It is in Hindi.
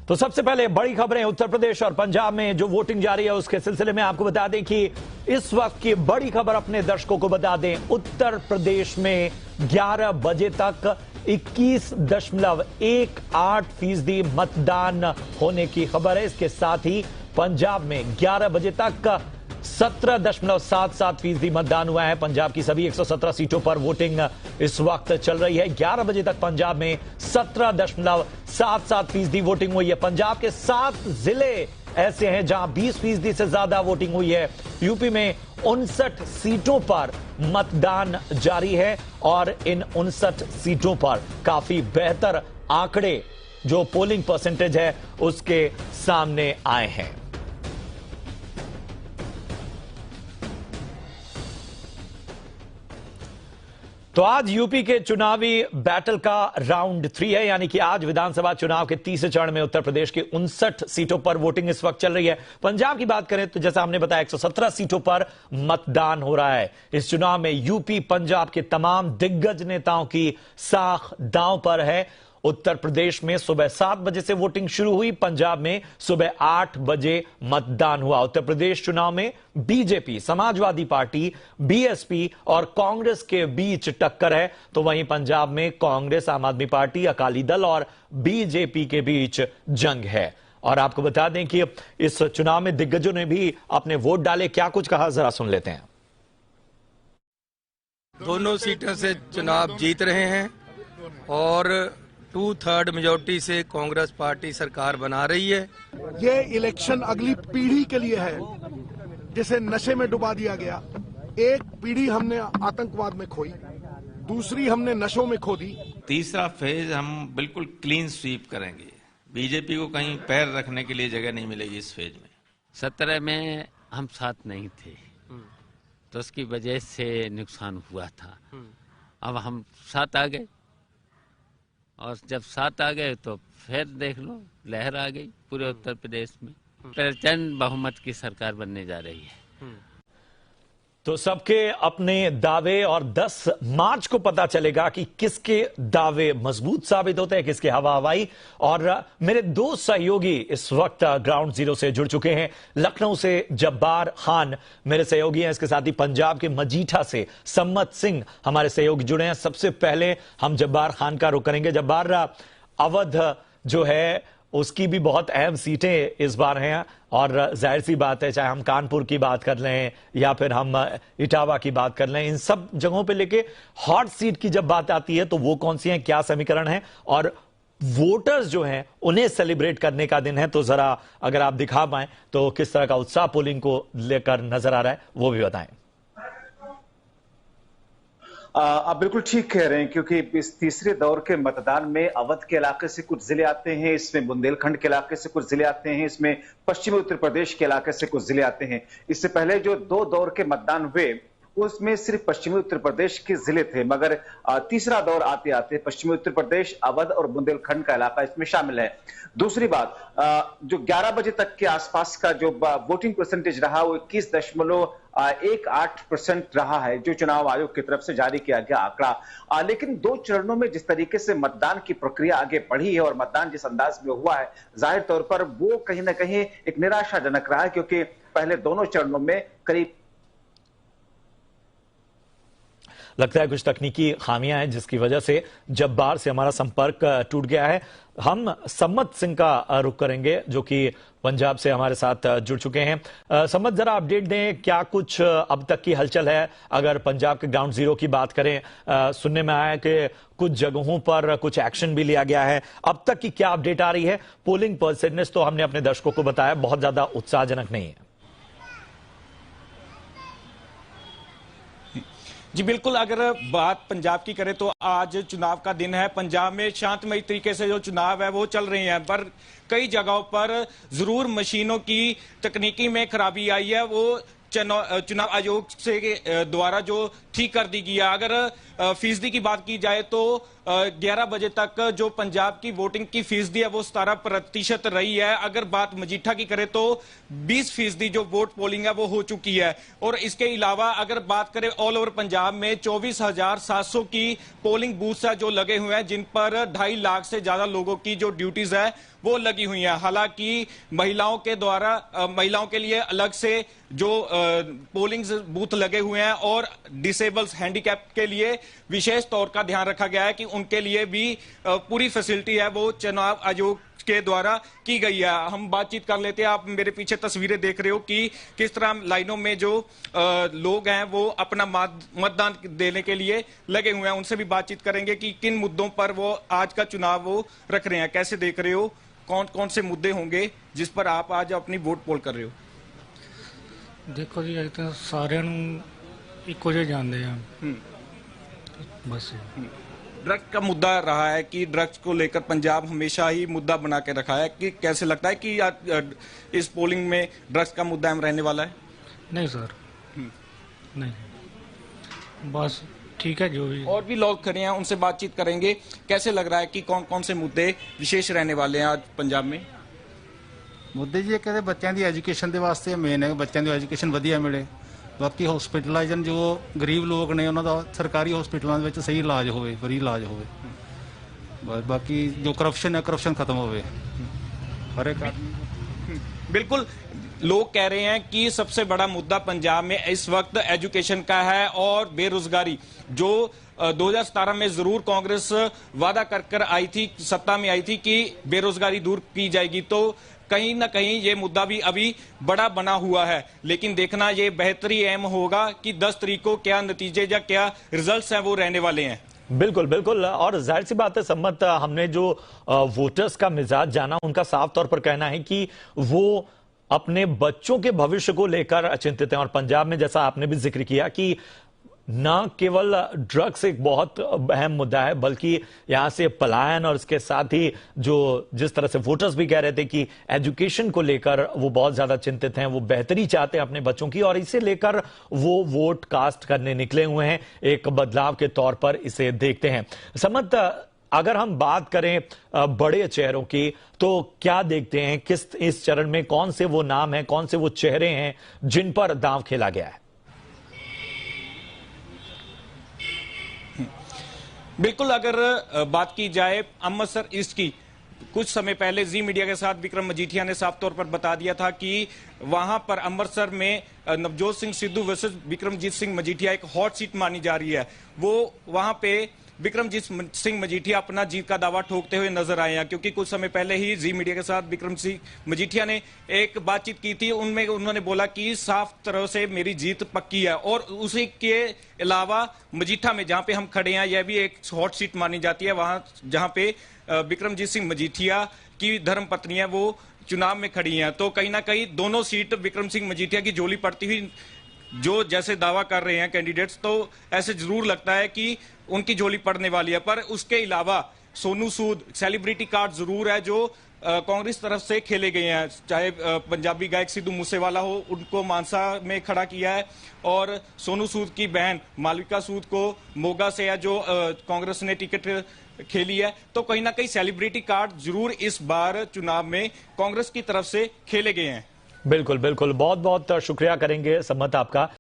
तो सबसे पहले बड़ी खबरें उत्तर प्रदेश और पंजाब में जो वोटिंग जारी है उसके सिलसिले में आपको बता दें कि इस वक्त की बड़ी खबर अपने दर्शकों को बता दें। उत्तर प्रदेश में 11 बजे तक 21.18% मतदान होने की खबर है। इसके साथ ही पंजाब में 11 बजे तक 17.77% मतदान हुआ है। पंजाब की सभी 117 सीटों पर वोटिंग इस वक्त चल रही है। 11 बजे तक पंजाब में 17.77% वोटिंग हुई है। पंजाब के 7 जिले ऐसे हैं जहां 20% से ज्यादा वोटिंग हुई है। यूपी में 59 सीटों पर मतदान जारी है और इन 59 सीटों पर काफी बेहतर आंकड़े जो पोलिंग परसेंटेज है उसके सामने आए हैं। तो आज यूपी के चुनावी बैटल का राउंड 3 है, यानी कि आज विधानसभा चुनाव के तीसरे चरण में उत्तर प्रदेश की 59 सीटों पर वोटिंग इस वक्त चल रही है। पंजाब की बात करें तो जैसा हमने बताया 117 सीटों पर मतदान हो रहा है। इस चुनाव में यूपी पंजाब के तमाम दिग्गज नेताओं की साख दांव पर है। उत्तर प्रदेश में सुबह 7 बजे से वोटिंग शुरू हुई, पंजाब में सुबह 8 बजे मतदान हुआ। उत्तर प्रदेश चुनाव में बीजेपी, समाजवादी पार्टी, बीएसपी और कांग्रेस के बीच टक्कर है, तो वहीं पंजाब में कांग्रेस, आम आदमी पार्टी, अकाली दल और बीजेपी के बीच जंग है। और आपको बता दें कि इस चुनाव में दिग्गजों ने भी अपने वोट डाले। क्या कुछ कहा, जरा सुन लेते हैं। दोनों सीटों से चुनाव जीत रहे हैं और 2/3 मेजोरिटी से कांग्रेस पार्टी सरकार बना रही है। ये इलेक्शन अगली पीढ़ी के लिए है जिसे नशे में डुबा दिया गया। एक पीढ़ी हमने आतंकवाद में खोई, दूसरी हमने नशों में खो दी। तीसरा फेज हम बिल्कुल क्लीन स्वीप करेंगे। बीजेपी को कहीं पैर रखने के लिए जगह नहीं मिलेगी इस फेज में। 17 में हम साथ नहीं थे तो उसकी वजह से नुकसान हुआ था। अब हम साथ आ गए और जब साथ आ गए तो फिर देख लो लहर आ गई पूरे उत्तर प्रदेश में। प्रचंड बहुमत की सरकार बनने जा रही है। तो सबके अपने दावे और 10 मार्च को पता चलेगा कि किसके दावे मजबूत साबित होते हैं, किसके हवा हवाई। और मेरे 2 सहयोगी इस वक्त ग्राउंड जीरो से जुड़ चुके हैं। लखनऊ से जब्बार खान मेरे सहयोगी हैं, इसके साथ ही पंजाब के मजीठा से सम्मत सिंह हमारे सहयोगी जुड़े हैं। सबसे पहले हम जब्बार खान का रुख करेंगे। जब्बार, अवध जो है उसकी भी बहुत अहम सीटें इस बार हैं और जाहिर सी बात है, चाहे हम कानपुर की बात कर लें या फिर हम इटावा की बात कर लें, इन सब जगहों पे लेके हॉट सीट की जब बात आती है तो वो कौन सी हैं, क्या समीकरण है और वोटर्स जो हैं उन्हें सेलिब्रेट करने का दिन है। तो जरा अगर आप दिखा पाएं तो किस तरह का उत्साह पोलिंग को लेकर नजर आ रहा है वो भी बताएं। आप बिल्कुल ठीक कह रहे हैं, क्योंकि इस तीसरे दौर के मतदान में अवध के इलाके से कुछ जिले आते हैं, इसमें बुंदेलखंड के इलाके से कुछ जिले आते हैं, इसमें पश्चिमी उत्तर प्रदेश के इलाके से कुछ जिले आते हैं। इससे पहले जो 2 दौर के मतदान हुए उसमें सिर्फ पश्चिमी उत्तर प्रदेश के जिले थे, मगर तीसरा दौर आते आते पश्चिमी उत्तर प्रदेश, अवध और बुंदेलखंड का इलाका इसमें शामिल है। दूसरी बात, जो 11 बजे तक के आसपास का जो वोटिंग परसेंटेज रहा वो 21.18% रहा है, जो चुनाव आयोग की तरफ से जारी किया गया आंकड़ा। लेकिन 2 चरणों में जिस तरीके से मतदान की प्रक्रिया आगे बढ़ी है और मतदान जिस अंदाज में हुआ है, जाहिर तौर पर वो कहीं ना कहीं एक निराशाजनक रहा है, क्योंकि पहले दोनों चरणों में करीब लगता है कुछ तकनीकी खामियां हैं जिसकी वजह से जब्बार से हमारा संपर्क टूट गया है। हम सम्मत सिंह का रुख करेंगे जो कि पंजाब से हमारे साथ जुड़ चुके हैं। सम्मत, जरा अपडेट दें, क्या कुछ अब तक की हलचल है? अगर पंजाब के ग्राउंड जीरो की बात करें, सुनने में आया कि कुछ जगहों पर कुछ एक्शन भी लिया गया है। अब तक की क्या अपडेट आ रही है? पोलिंग परसेंटेज तो हमने अपने दर्शकों को बताया बहुत ज्यादा उत्साहजनक नहीं है। जी बिल्कुल, अगर बात पंजाब की करें तो आज चुनाव का दिन है। पंजाब में शांतमय तरीके से जो चुनाव है वो चल रहे हैं, पर कई जगहों पर जरूर मशीनों की तकनीकी में खराबी आई है, वो चुनाव आयोग से द्वारा जो ठीक कर दी गई है। अगर फीसदी की बात की जाए तो 11 बजे तक जो पंजाब की वोटिंग की फीसदी है वो 17% रही है। अगर बात मजीठा की करें तो 20% जो वोट पोलिंग है वो हो चुकी है। और इसके अलावा अगर बात करें ऑल ओवर पंजाब में 24,700 की पोलिंग बूथ्स है जो लगे हुए हैं, जिन पर 2.5 लाख से ज्यादा लोगों की जो ड्यूटीज है वो लगी हुई है। हालांकि महिलाओं के द्वारा महिलाओं के लिए अलग से जो पोलिंग बूथ लगे हुए हैं और डिसेबल्स हैंडीकैप के लिए विशेष तौर का ध्यान रखा गया है कि उनके लिए भी पूरी फैसिलिटी है वो चुनाव आयोग के द्वारा की गई है। हम बातचीत कर लेते हैं। आप मेरे पीछे तस्वीरें देख रहे हो कि किस तरह लाइनों में जो लोग हैं वो अपना मतदान देने के लिए लगे हुए हैं। उनसे भी बातचीत करेंगे कि किन मुद्दों पर वो आज का चुनाव वो रख रहे हैं। कैसे देख रहे हो, कौन कौन से मुद्दे होंगे जिस पर आप आज अपनी वोट पोल कर रहे हो? देखो जी, अज तो सारे इको जे जानते हैं बस। ड्रग्स का मुद्दा रहा है कि ड्रग्स को लेकर पंजाब हमेशा ही मुद्दा बना के रखा है कि कैसे लगता है कि इस पोलिंग में ड्रग्स का मुद्दा अहम रहने वाला है? नहीं सर, नहीं, बस ठीक है जो भी। और भी लोग खड़े हैं, उनसे बातचीत करेंगे। कैसे लग रहा है कि कौन कौन से मुद्दे विशेष रहने वाले हैं आज पंजाब में? मुद्दे जी कहते बच्चों की एजुकेशन के वास्ते मेन है, बच्चों को एजुकेशन वधिया मिले। बाकी हॉस्पिटलाइजन जो गरीब लोग ने उन्होंने सरकारी हॉस्पिटलों में सही इलाज हो, फ्री इलाज हो। बाकी जो करप्शन है करप्शन खत्म हो हर एक आदमी। बिल्कुल, लोग कह रहे हैं कि सबसे बड़ा मुद्दा पंजाब में इस वक्त एजुकेशन का है और बेरोजगारी। जो 2017 में जरूर कांग्रेस वादा कर आई थी, सत्ता में आई थी कि बेरोजगारी दूर की जाएगी, तो कहीं ना कहीं ये मुद्दा भी अभी बड़ा बना हुआ है। लेकिन देखना ये बेहतरी अहम होगा कि 10 तारीख को क्या नतीजे या क्या रिजल्ट्स हैं वो रहने वाले हैं। बिल्कुल बिल्कुल, और जाहिर सी बात है सम्मत, हमने जो वोटर्स का मिजाज जाना, उनका साफ तौर पर कहना है कि वो अपने बच्चों के भविष्य को लेकर चिंतित हैं। और पंजाब में जैसा आपने भी जिक्र किया कि न केवल ड्रग्स एक बहुत अहम मुद्दा है, बल्कि यहां से पलायन और इसके साथ ही जो जिस तरह से वोटर्स भी कह रहे थे कि एजुकेशन को लेकर वो बहुत ज्यादा चिंतित हैं, वो बेहतरी चाहते हैं अपने बच्चों की, और इसे लेकर वो वोट कास्ट करने निकले हुए हैं। एक बदलाव के तौर पर इसे देखते हैं। सम्मत, अगर हम बात करें बड़े चेहरों की, तो क्या देखते हैं किस इस चरण में कौन से वो नाम हैं, कौन से वो चेहरे हैं जिन पर दांव खेला गया है? बिल्कुल, अगर बात की जाए अमृतसर ईस्ट की, कुछ समय पहले जी मीडिया के साथ विक्रम मजीठिया ने साफ तौर पर बता दिया था कि वहां पर अमृतसर में नवजोत सिंह सिद्धू वर्सेस विक्रमजीत सिंह मजीठिया एक हॉट सीट मानी जा रही है। वो वहां पे विक्रमजीत सिंह मजीठिया अपना जीत का दावा ठोकते हुए नजर आए हैं, क्योंकि कुछ समय पहले ही जी मीडिया के साथ विक्रम सिंह मजीठिया ने एक बातचीत की थी। उनमें उन्होंने बोला कि साफ तरह से मेरी जीत पक्की है। और उसी के अलावा मजीठा में जहां पे हम खड़े हैं, यह भी एक हॉट सीट मानी जाती है, वहां जहां पे विक्रमजीत सिंह मजीठिया की धर्मपत्नी है वो चुनाव में खड़ी हैं। तो कहीं ना कहीं दोनों सीट विक्रम सिंह मजीठिया की झोली पड़ती हुई जो जैसे दावा कर रहे हैं कैंडिडेट्स, तो ऐसे जरूर लगता है कि उनकी झोली पड़ने वाली है। पर उसके अलावा सोनू सूद सेलिब्रिटी कार्ड जरूर है जो कांग्रेस तरफ से खेले गए हैं। चाहे पंजाबी गायक सिद्धू मूसेवाला हो, उनको मानसा में खड़ा किया है, और सोनू सूद की बहन मालविका सूद को मोगा से है जो कांग्रेस ने टिकट खेली है। तो कहीं ना कहीं सेलिब्रिटी कार्ड जरूर इस बार चुनाव में कांग्रेस की तरफ से खेले गए हैं। बिल्कुल बिल्कुल, बहुत बहुत शुक्रिया करेंगे सम्मत आपका।